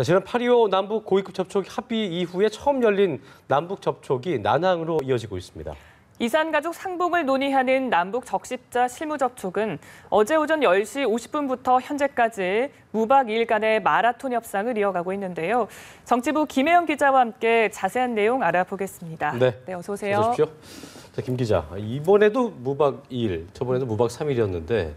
지난 8.25 남북 고위급 접촉 합의 이후에 처음 열린 남북 접촉이 난항으로 이어지고 있습니다. 이산가족 상봉을 논의하는 남북 적십자 실무 접촉은 어제 오전 10시 50분부터 현재까지 무박 2일간의 마라톤 협상을 이어가고 있는데요. 정치부 김혜영 기자와 함께 자세한 내용 알아보겠습니다. 네, 어서 오세요. 어서 오십시오. 자, 김 기자, 이번에도 무박 2일, 저번에도 무박 3일이었는데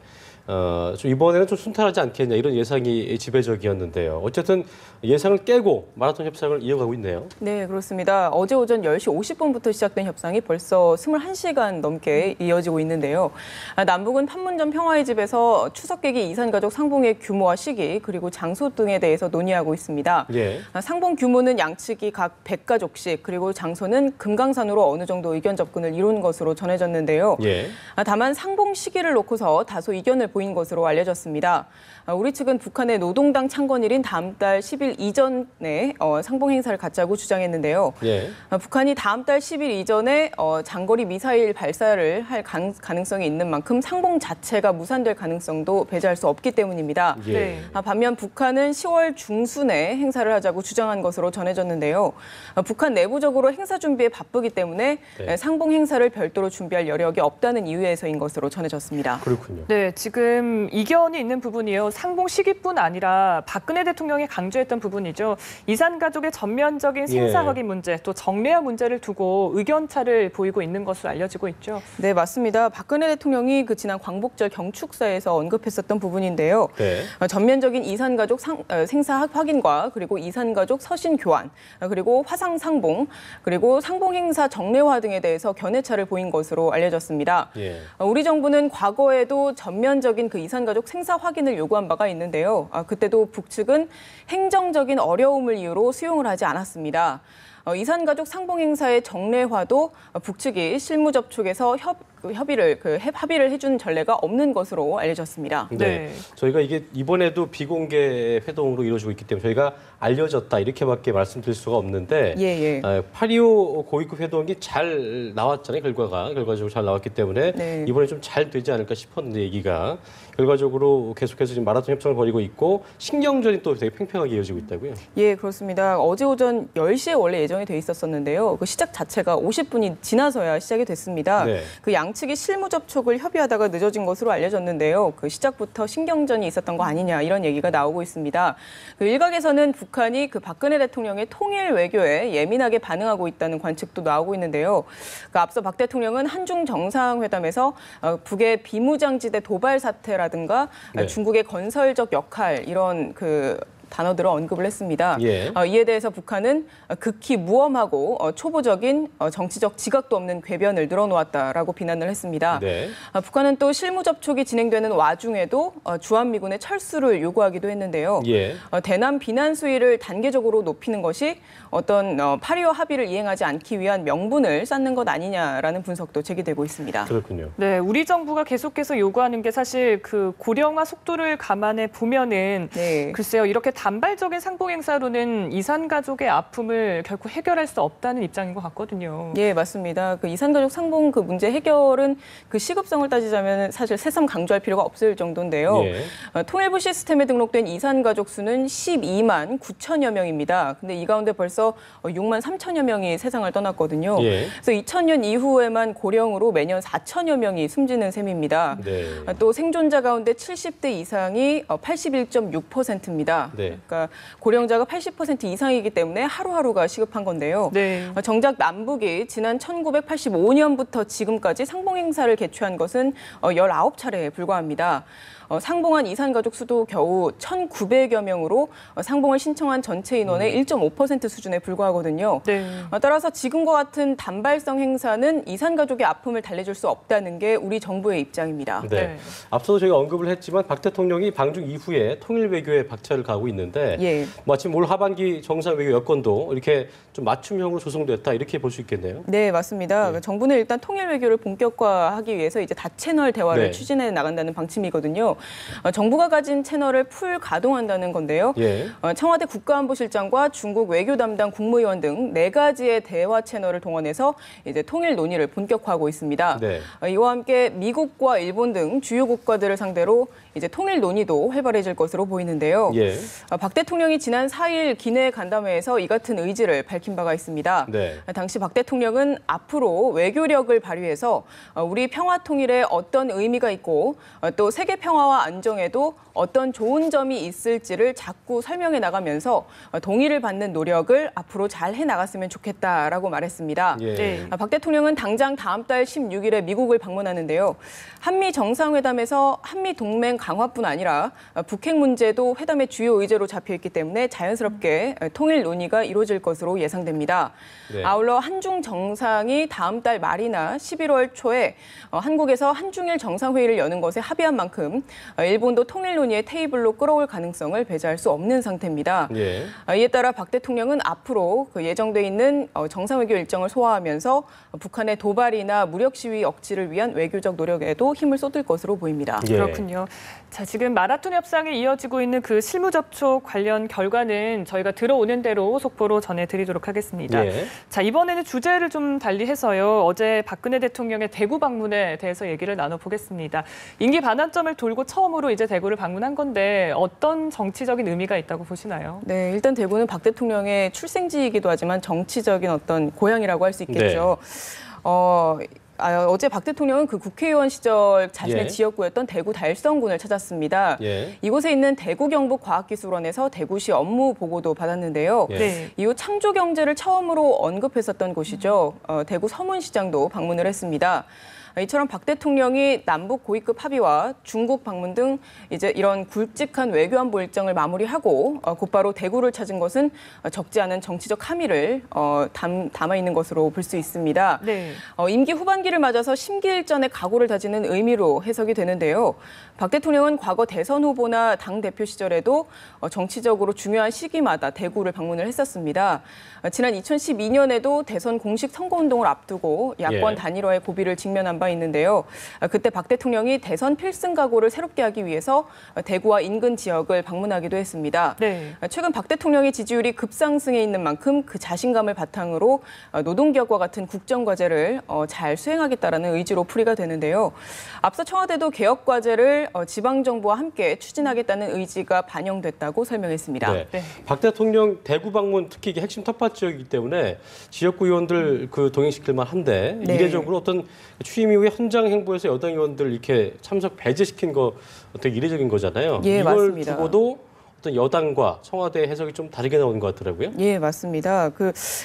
이번에는 좀 순탄하지 않겠냐 이런 예상이 지배적이었는데요. 어쨌든 예상을 깨고 마라톤 협상을 이어가고 있네요. 네, 그렇습니다. 어제 오전 10시 50분부터 시작된 협상이 벌써 21시간 넘게 이어지고 있는데요. 남북은 판문점 평화의 집에서 추석계기 이산가족 상봉의 규모와 시기 그리고 장소 등에 대해서 논의하고 있습니다. 예. 상봉 규모는 양측이 각 100가족씩 그리고 장소는 금강산으로 어느 정도 의견 접근을 이룬 것으로 전해졌는데요. 예. 다만 상봉 시기를 놓고서 다소 이견을 보인 것으로 알려졌습니다. 우리 측은 북한의 노동당 창건일인 다음 달 10일 이전에 상봉 행사를 갖자고 주장했는데요. 예. 북한이 다음 달 10일 이전에 장거리 미사일 발사를 할 가능성이 있는 만큼 상봉 자체가 무산될 가능성도 배제할 수 없기 때문입니다. 예. 네. 반면 북한은 10월 중순에 행사를 하자고 주장한 것으로 전해졌는데요. 북한 내부적으로 행사 준비에 바쁘기 때문에 네. 상봉 행사를 별도로 준비할 여력이 없다는 이유에서인 것으로 전해졌습니다. 그렇군요. 네, 지금 이견이 있는 부분이요. 상봉 시기뿐 아니라 박근혜 대통령이 강조했던 부분이죠. 이산가족의 전면적인 생사 확인 문제, 또 정례화 문제를 두고 의견차를 보이고 있는 것으로 알려지고 있죠. 네, 맞습니다. 박근혜 대통령이 지난 광복절 경축사에서 언급했었던 부분인데요. 네. 전면적인 이산가족 생사 확인과 그리고 이산가족 서신 교환, 그리고 화상 상봉, 그리고 상봉 행사 정례화 등에 대해서 견해차를 보인 것으로 알려졌습니다. 예. 우리 정부는 과거에도 전면적인 이산가족 생사 확인을 요구한 바가 있는데요. 그때도 북측은 행정적인 어려움을 이유로 수용을 하지 않았습니다. 이산가족 상봉 행사의 정례화도 북측이 실무 접촉에서 합의를 해준 전례가 없는 것으로 알려졌습니다. 네. 저희가 이게 이번에도 비공개 회동으로 이루어지고 있기 때문에 저희가 알려졌다 이렇게밖에 말씀드릴 수가 없는데 8.25 고위급 회동이 잘 나왔잖아요. 결과적으로 잘 나왔기 때문에 네. 이번에 좀 잘 되지 않을까 싶었는데 얘기가 결과적으로 계속해서 지금 마라톤 협상을 벌이고 있고 신경전이 또 되게 팽팽하게 이어지고 있다고요. 예, 그렇습니다. 어제 오전 10시에 원래 예정이 돼 있었었는데요. 그 시작 자체가 50분이 지나서야 시작이 됐습니다. 네. 그 양측이 실무 접촉을 협의하다가 늦어진 것으로 알려졌는데요. 그 시작부터 신경전이 있었던 거 아니냐 이런 얘기가 나오고 있습니다. 그 일각에서는 북한이 박근혜 대통령의 통일 외교에 예민하게 반응하고 있다는 관측도 나오고 있는데요. 앞서 박 대통령은 한중 정상회담에서 북의 비무장지대 도발 사태라든가 네. 중국의 건설적 역할 이런 단어들을 언급을 했습니다. 예. 이에 대해서 북한은 극히 무엄하고 초보적인 정치적 지각도 없는 궤변을 늘어놓았다라고 비난을 했습니다. 네. 북한은 또 실무 접촉이 진행되는 와중에도 주한미군의 철수를 요구하기도 했는데요. 예. 대남 비난 수위를 단계적으로 높이는 것이 어떤 8.25 합의를 이행하지 않기 위한 명분을 쌓는 것 아니냐라는 분석도 제기되고 있습니다. 그렇군요. 네, 우리 정부가 계속해서 요구하는 게 사실 고령화 속도를 감안해 보면은 네. 글쎄요, 이렇게 단발적인 상봉 행사로는 이산가족의 아픔을 결코 해결할 수 없다는 입장인 것 같거든요. 예, 맞습니다. 이산가족 상봉 문제 해결은 시급성을 따지자면 사실 새삼 강조할 필요가 없을 정도인데요. 예. 통일부 시스템에 등록된 이산가족 수는 12만 9천여 명입니다. 근데 이 가운데 벌써 6만 3천여 명이 세상을 떠났거든요. 예. 그래서 2000년 이후에만 고령으로 매년 4천여 명이 숨지는 셈입니다. 네. 또 생존자 가운데 70대 이상이 81.6%입니다. 네. 그러니까 고령자가 80% 이상이기 때문에 하루하루가 시급한 건데요. 네. 정작 남북이 지난 1985년부터 지금까지 상봉 행사를 개최한 것은 19차례에 불과합니다. 상봉한 이산가족 수도 겨우 1,900여 명으로 상봉을 신청한 전체 인원의 1.5% 수준에 불과하거든요. 네. 따라서 지금과 같은 단발성 행사는 이산가족의 아픔을 달래줄 수 없다는 게 우리 정부의 입장입니다. 네. 네. 앞서도 저희가 언급을 했지만 박 대통령이 방중 이후에 통일 외교에 박차를 가고 있는데 예. 마침 올 하반기 정상 외교 여건도 이렇게 좀 맞춤형으로 조성됐다 이렇게 볼 수 있겠네요. 네, 맞습니다. 정부는 일단 통일 외교를 본격화하기 위해서 이제 다채널 대화를 네. 추진해 나간다는 방침이거든요. 정부가 가진 채널을 풀 가동한다는 건데요. 예. 청와대 국가안보실장과 중국 외교 담당 국무위원 등 4가지의 대화 채널을 동원해서 이제 통일 논의를 본격화하고 있습니다. 네. 이와 함께 미국과 일본 등 주요 국가들을 상대로 이제 통일 논의도 활발해질 것으로 보이는데요. 예. 박 대통령이 지난 4일 기내 간담회에서 이 같은 의지를 밝힌 바가 있습니다. 네. 당시 박 대통령은 앞으로 외교력을 발휘해서 우리 평화 통일에 어떤 의미가 있고 또 세계 평화와 안정에도 어떤 좋은 점이 있을지를 자꾸 설명해 나가면서 동의를 받는 노력을 앞으로 잘 해나갔으면 좋겠다라고 말했습니다. 예. 네. 박 대통령은 당장 다음 달 16일에 미국을 방문하는데요. 한미 정상회담에서 한미 동맹 강화뿐 아니라 북핵 문제도 회담의 주요 의제로 잡혀 있기 때문에 자연스럽게 통일 논의가 이루어질 것으로 예상됩니다. 네. 아울러 한중 정상이 다음 달 말이나 11월 초에 한국에서 한중일 정상회의를 여는 것에 합의한 만큼 일본도 통일 논의의 테이블로 끌어올 가능성을 배제할 수 없는 상태입니다. 예. 이에 따라 박 대통령은 앞으로 그 예정돼 있는 정상회교 일정을 소화하면서 북한의 도발이나 무력 시위 억지를 위한 외교적 노력에도 힘을 쏟을 것으로 보입니다. 예. 그렇군요. 자, 지금 마라톤 협상이 이어지고 있는 그 실무 접촉 관련 결과는 저희가 들어오는 대로 속보로 전해드리도록 하겠습니다. 예. 자, 이번에는 주제를 좀 달리해서요. 어제 박근혜 대통령의 대구 방문에 대해서 얘기를 나눠보겠습니다. 임기 반환점을 돌고 처음으로 이제 대구를 방문한 건데 어떤 정치적인 의미가 있다고 보시나요? 네, 일단 대구는 박 대통령의 출생지이기도 하지만 정치적인 어떤 고향이라고 할 수 있겠죠. 어제 박 대통령은 그 국회의원 시절 자신의 예. 지역구였던 대구 달성군을 찾았습니다. 예. 이곳에 있는 대구경북과학기술원에서 대구시 업무 보고도 받았는데요. 예. 네. 이후 창조 경제를 처음으로 언급했었던 곳이죠. 대구 서문시장도 방문을 했습니다. 이처럼 박 대통령이 남북 고위급 합의와 중국 방문 등 이제 이런 굵직한 외교안보 일정을 마무리하고 곧바로 대구를 찾은 것은 적지 않은 정치적 함의를 담아 있는 것으로 볼 수 있습니다. 네. 임기 후반기를 맞아서 심기일전의 각오를 다지는 의미로 해석이 되는데요. 박 대통령은 과거 대선 후보나 당대표 시절에도 정치적으로 중요한 시기마다 대구를 방문을 했었습니다. 지난 2012년에도 대선 공식 선거운동을 앞두고 야권 예. 단일화의 고비를 직면한 바 있는데요. 그때 박 대통령이 대선 필승 각오를 새롭게 하기 위해서 대구와 인근 지역을 방문하기도 했습니다. 네. 최근 박 대통령의 지지율이 급상승해 있는 만큼 그 자신감을 바탕으로 노동개혁과 같은 국정과제를 잘 수행하겠다라는 의지로 풀이가 되는데요. 앞서 청와대도 개혁과제를 지방정부와 함께 추진하겠다는 의지가 반영됐다고 설명했습니다. 네. 네. 박 대통령 대구 방문 특히 이게 핵심 텃밭 지역이기 때문에 지역구 의원들 그 동행시킬 만한데 네. 이례적으로 어떤 취임 이후에 현장 행보에서 여당 의원들 이렇게 참석 배제시킨 거 되게 이례적인 거잖아요. 예, 이걸 맞습니다. 두고도 어떤 여당과 청와대 해석이 좀 다르게 나오는 것 같더라고요. 예, 맞습니다.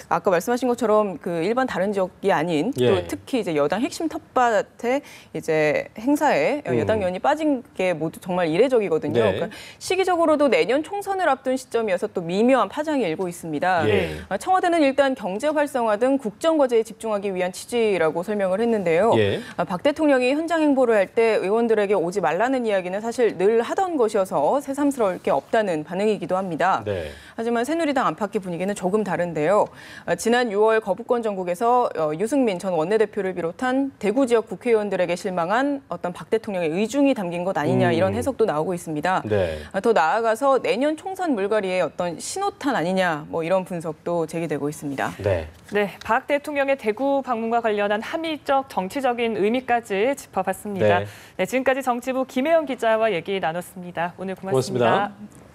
아까 말씀하신 것처럼 일반 다른 지역이 아닌 예. 또 특히 이제 여당 핵심 텃밭의 이제 행사에 여당 의원이 빠진 게 모두 정말 이례적이거든요. 네. 그러니까 시기적으로도 내년 총선을 앞둔 시점이어서 또 미묘한 파장이 일고 있습니다. 예. 청와대는 일단 경제 활성화 등 국정 과제에 집중하기 위한 취지라고 설명을 했는데요. 예. 박 대통령이 현장 행보를 할 때 의원들에게 오지 말라는 이야기는 사실 늘 하던 것이어서 새삼스러울 게 없다는 반응이기도 합니다. 네. 하지만 새누리당 안팎의 분위기는 조금 다른데요. 지난 6월 거부권 전국에서 유승민 전 원내대표를 비롯한 대구 지역 국회의원들에게 실망한 어떤 박 대통령의 의중이 담긴 것 아니냐 이런 해석도 나오고 있습니다. 네. 더 나아가서 내년 총선 물갈이의 어떤 신호탄 아니냐 이런 분석도 제기되고 있습니다. 네. 네, 박 대통령의 대구 방문과 관련한 함의적 정치적인 의미까지 짚어봤습니다. 네. 네, 지금까지 정치부 김혜영 기자와 얘기 나눴습니다. 오늘 고맙습니다. 고맙습니다.